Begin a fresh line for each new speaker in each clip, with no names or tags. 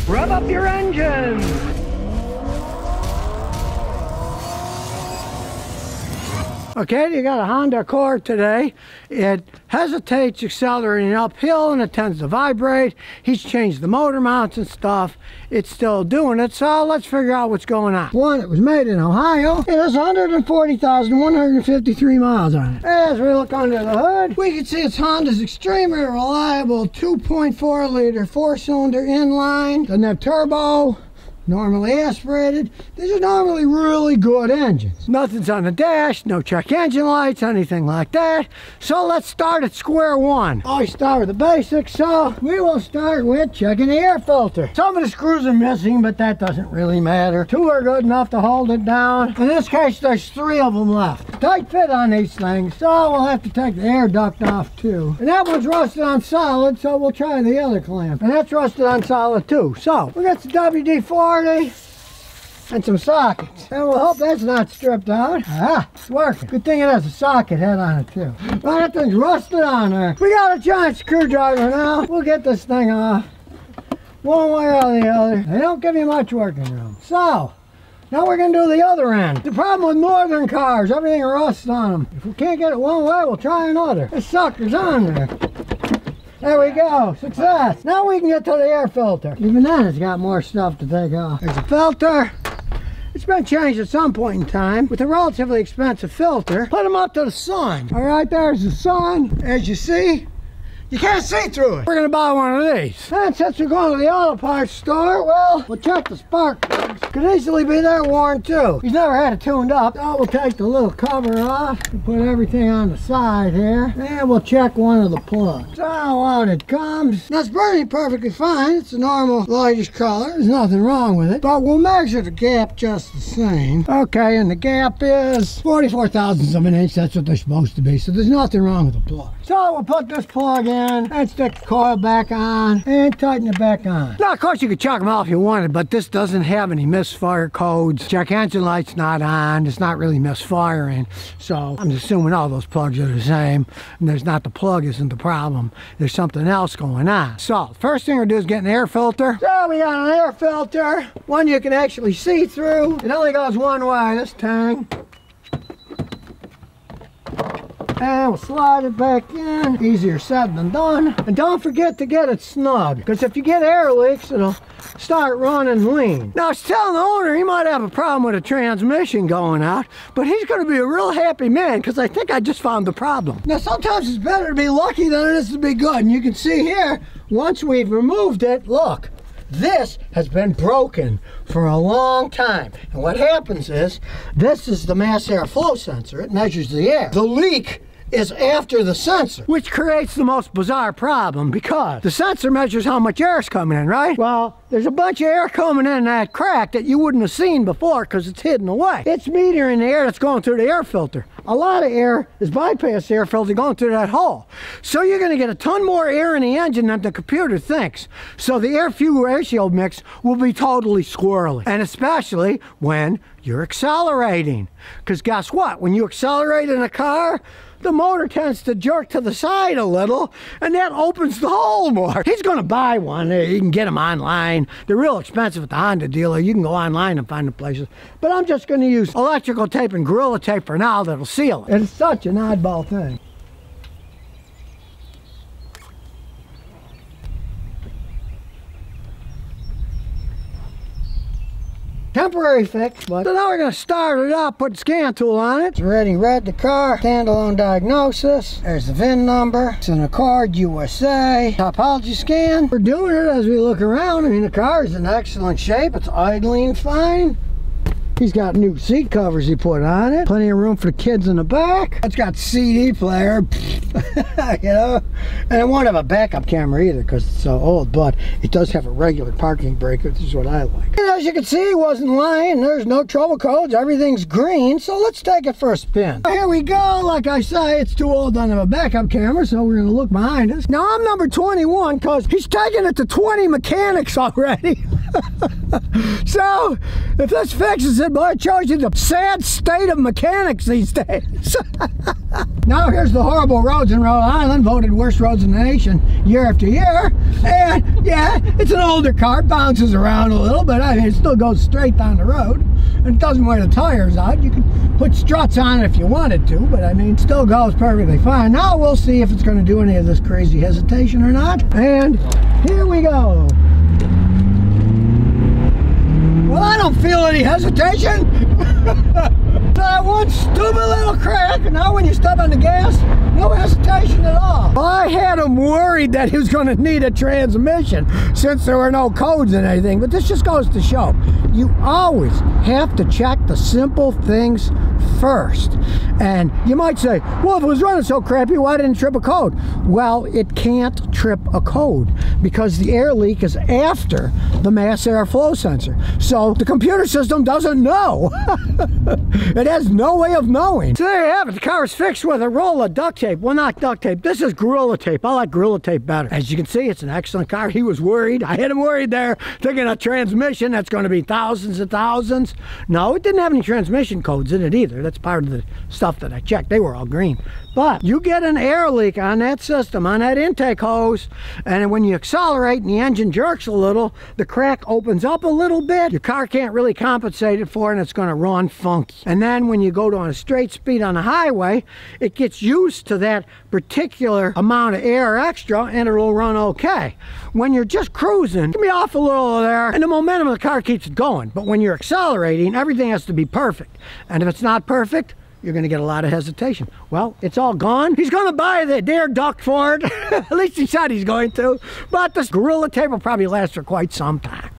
Rev up your engines! Okay, you got a Honda Accord today. It hesitates accelerating uphill and it tends to vibrate. He's changed the motor mounts and stuff. It's still doing it, so let's figure out what's going on. One, it was made in Ohio. It has 140,153 miles on it. As we look under the hood, we can see it's Honda's extremely reliable 2.4 liter 4-cylinder inline. Doesn't have turbo. Normally aspirated. These are normally really good engines. Nothing's on the dash, no check engine lights, anything like that. So let's start at square one. Always start with the basics, so we will start with checking the air filter. Some of the screws are missing, but that doesn't really matter. Two are good enough to hold it down. In this case, there's 3 of them left. Tight fit on these things, so we'll have to take the air duct off too. And that one's rusted on solid, so we'll try the other clamp. And that's rusted on solid too. So we got the WD-40 and some sockets. And we'll hope that's not stripped out. Ah, it's working. Good thing it has a socket head on it too. Well, that thing's rusted on there. We got a giant screwdriver now. We'll get this thing off one way or the other. They don't give you much working room. So, now we're going to do the other end. The problem with northern cars, everything rusts on them. If we can't get it one way, we'll try another. This sucker's on there. There we go, success. Now we can get to the air filter. Even then it's got more stuff to take off. There's a filter. It's been changed at some point in time with a relatively expensive filter. Put them up to the sun. All right, there's the sun. As you see, you can't see through it. We're gonna buy one of these. And since we're going to the auto parts store, well, we'll check the spark plugs. Could easily be there worn too. He's never had it tuned up. So we'll take the little cover off and put everything on the side here. And we'll check one of the plugs. So out it comes. That's burning perfectly fine. It's a normal lightish color. There's nothing wrong with it. But we'll measure the gap just the same. Okay, and the gap is 44 thousandths of an inch. That's what they're supposed to be. So there's nothing wrong with the plug. So we'll put this plug in and stick the coil back on and tighten it back on. Now, of course, you could chuck them off if you wanted, but this doesn't have any misfire codes. Check engine light's not on. It's not really misfiring. So I'm assuming all those plugs are the same. And there's not the plug isn't the problem. There's something else going on. So first thing we're doing is get an air filter. So we got an air filter. One you can actually see through. It only goes one way, this tang. And we'll slide it back in. Easier said than done. And don't forget to get it snug, because if you get air leaks, it'll start running lean. Now, I was telling the owner he might have a problem with a transmission going out, but he's going to be a real happy man, because I think I just found the problem. Now, sometimes it's better to be lucky than it is to be good. And you can see here, once we've removed it, look. This has been broken for a long time. And what happens is, this is the mass airflow sensor. It measures the air. The leak is after the sensor, which creates the most bizarre problem, because the sensor measures how much air is coming in, right? Well, there's a bunch of air coming in that crack that you wouldn't have seen before because it's hidden away. It's metering the air that's going through the air filter. A lot of air is bypassed the air filter going through that hole. So you're going to get a ton more air in the engine than the computer thinks. So the air-fuel ratio mix will be totally squirrely, and especially when you're accelerating. Because guess what? When you accelerate in a car, the motor tends to jerk to the side a little, and that opens the hole more. He's going to buy one. You can get them online. They're real expensive at the Honda dealer. You can go online and find the places. But I'm just going to use electrical tape and Gorilla Tape for now that'll seal it. It's such an oddball thing. Temporary fix, but so now we're going to start it up, put the scan tool on it. It's already read the car, standalone diagnosis. There's the VIN number. It's an Accord USA. Topology scan. We're doing it as we look around. I mean, the car is in excellent shape. It's idling fine. He's got new seat covers he put on it. Plenty of room for the kids in the back. It's got CD player, you know. And it won't have a backup camera either because it's so old, but it does have a regular parking brake, which is what I like. And as you can see, he wasn't lying. There's no trouble codes. Everything's green, so let's take it for a spin. Here we go. Like I say, it's too old to have a backup camera, so we're gonna look behind us. Now I'm number 21 because he's taken it to 20 mechanics already. So, if this fixes it, boy, it shows you the sad state of mechanics these days. Now here's the horrible roads in Rhode Island, voted worst roads in the nation year after year. And yeah, it's an older car, bounces around a little, but I mean, it still goes straight down the road. And it doesn't wear the tires out. You can put struts on it if you wanted to, but I mean, it still goes perfectly fine. Now we'll see if it's going to do any of this crazy hesitation or not. And here we go. Well, I don't feel any hesitation. That one stupid little crack, and now when you step on the gas, no hesitation at all. Well, I had him worried that he was going to need a transmission since there were no codes and anything, but this just goes to show you always have to check the simple things first. And you might say, well, if it was running so crappy, why didn't it trip a code? Well, it can't trip a code because the air leak is after the mass airflow sensor. So the computer system doesn't know. It has no way of knowing. So there you have it. The car is fixed with a roll of duct tape. Well, not duct tape. This is Gorilla Tape. I like Gorilla Tape better. As you can see, it's an excellent car. He was worried. I had him worried there, thinking a transmission that's going to be thousands and thousands. No, it didn't have any transmission codes in it either. That's part of the stuff that I checked. They were all green. But you get an air leak on that system, on that intake hose, and when you accelerate and the engine jerks a little, the crack opens up a little bit. Your car can't really compensate it for it, and it's going to run funky. And then when you go to a straight speed on the highway, it gets used to that particular amount of air extra, and it'll run okay. When you're just cruising, give me off a little there, and the momentum of the car keeps going. But when you're accelerating, everything has to be perfect. And if it's not perfect, you're going to get a lot of hesitation. Well, it's all gone. He's going to buy the Dare Duck for it. At least he said he's going to. But this Gorilla Tape will probably last for quite some time.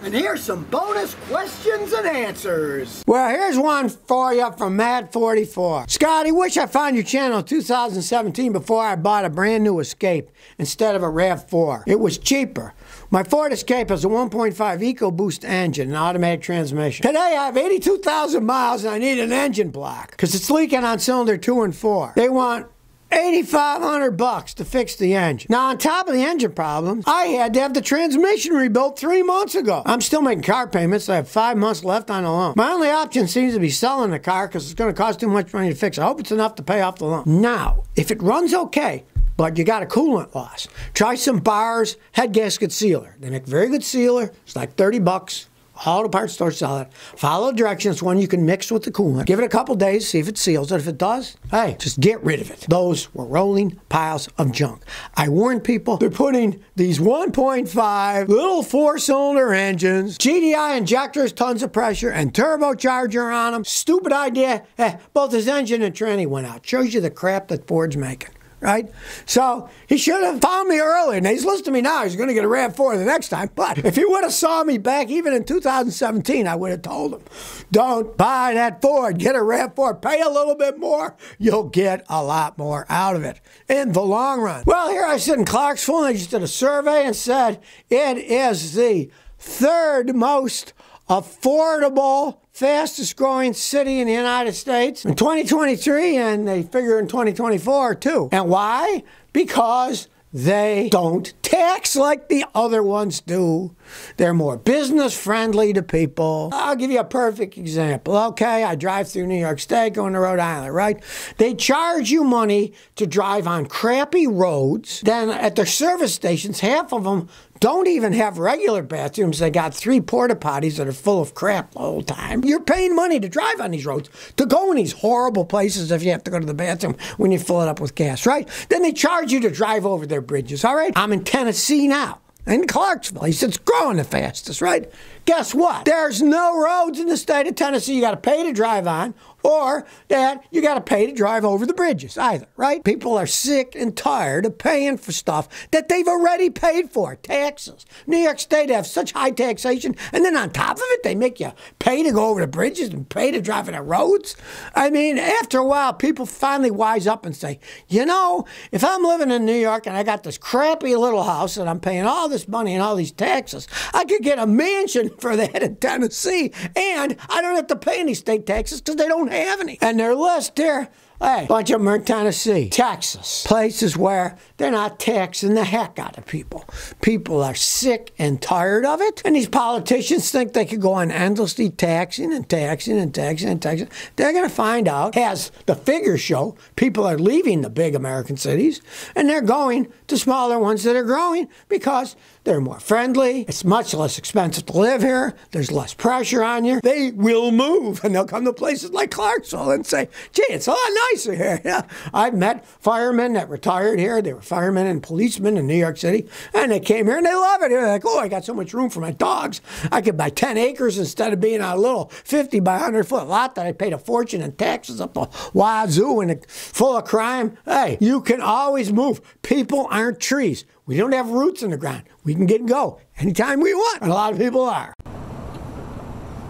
And here's some bonus questions and answers. Well, here's one for you from Matt44. Scotty, wish I found your channel in 2017 before I bought a brand new Escape instead of a RAV4. It was cheaper. My Ford Escape has a 1.5 EcoBoost engine and automatic transmission. Today I have 82,000 miles and I need an engine block because it's leaking on cylinder 2 and 4. They want $8,500 to fix the engine. Now, on top of the engine problems, I had to have the transmission rebuilt 3 months ago. I'm still making car payments. I have 5 months left on the loan. My only option seems to be selling the car because it's going to cost too much money to fix. I hope it's enough to pay off the loan. Now, if it runs okay, but you got a coolant loss, try some Bars head gasket sealer. They make very good sealer. It's like 30 bucks. All the parts stores sell it. Follow directions, one you can mix with the coolant. Give it a couple days, see if it seals it. If it does, hey, just get rid of it. Those were rolling piles of junk. I warned people, they're putting these 1.5 little 4-cylinder engines, GDI injectors, tons of pressure, and turbocharger on them. Stupid idea. Both his engine and tranny went out. Shows you the crap that Ford's making. Right? So he should have found me earlier. And he's listening to me now. He's going to get a RAV4 the next time. But if he would have saw me back even in 2017, I would have told him, don't buy that Ford. Get a RAV4. Pay a little bit more. You'll get a lot more out of it in the long run. Well, here I sit in Clarksville, and I just did a survey and said it is the 3rd most affordable, fastest growing city in the United States in 2023, and they figure in 2024 too. And why? Because they don't tax like the other ones do. They're more business friendly to people. I'll give you a perfect example. Okay, I drive through New York State going to Rhode Island, right? They charge you money to drive on crappy roads. Then at their service stations, half of them don't even have regular bathrooms. They got 3 porta potties that are full of crap the whole time. You're paying money to drive on these roads, to go in these horrible places if you have to go to the bathroom when you fill it up with gas, right? Then they charge you to drive over their bridges, all right? I'm in Tennessee now. In Clarksville. He said it's growing the fastest, right? Guess what? There's no roads in the state of Tennessee you got to pay to drive on, or that you got to pay to drive over the bridges either, right? People are sick and tired of paying for stuff that they've already paid for, taxes. New York State have such high taxation, and then on top of it, they make you pay to go over the bridges and pay to drive on the roads. I mean, after a while, people finally wise up and say, you know, if I'm living in New York and I got this crappy little house and I'm paying all this money and all these taxes, I could get a mansion for that in Tennessee, and I don't have to pay any state taxes because they don't have any. And their list there Hey, a bunch of them are in Tennessee, Texas, places where they're not taxing the heck out of people. People are sick and tired of it, and these politicians think they could go on endlessly taxing and taxing and taxing and taxing. They're going to find out, as the figures show, people are leaving the big American cities, and they're going to smaller ones that are growing because they're more friendly. It's much less expensive to live here. There's less pressure on you. They will move, and they'll come to places like Clarksville and say, gee, it's a lot nicer here. Yeah. I've met firemen that retired here. They were firemen and policemen in New York City, and they came here, and they love it. They're like, oh, I got so much room for my dogs. I could buy 10 acres instead of being on a little 50 by 100-foot lot that I paid a fortune in taxes up the wazoo and full of crime. Hey, you can always move. People aren't trees. We don't have roots in the ground. We can get and go anytime we want, and a lot of people are.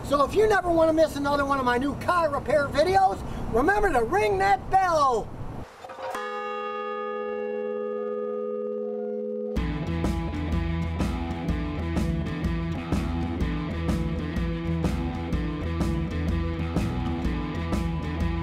So if you never want to miss another one of my new car repair videos, remember to ring that bell.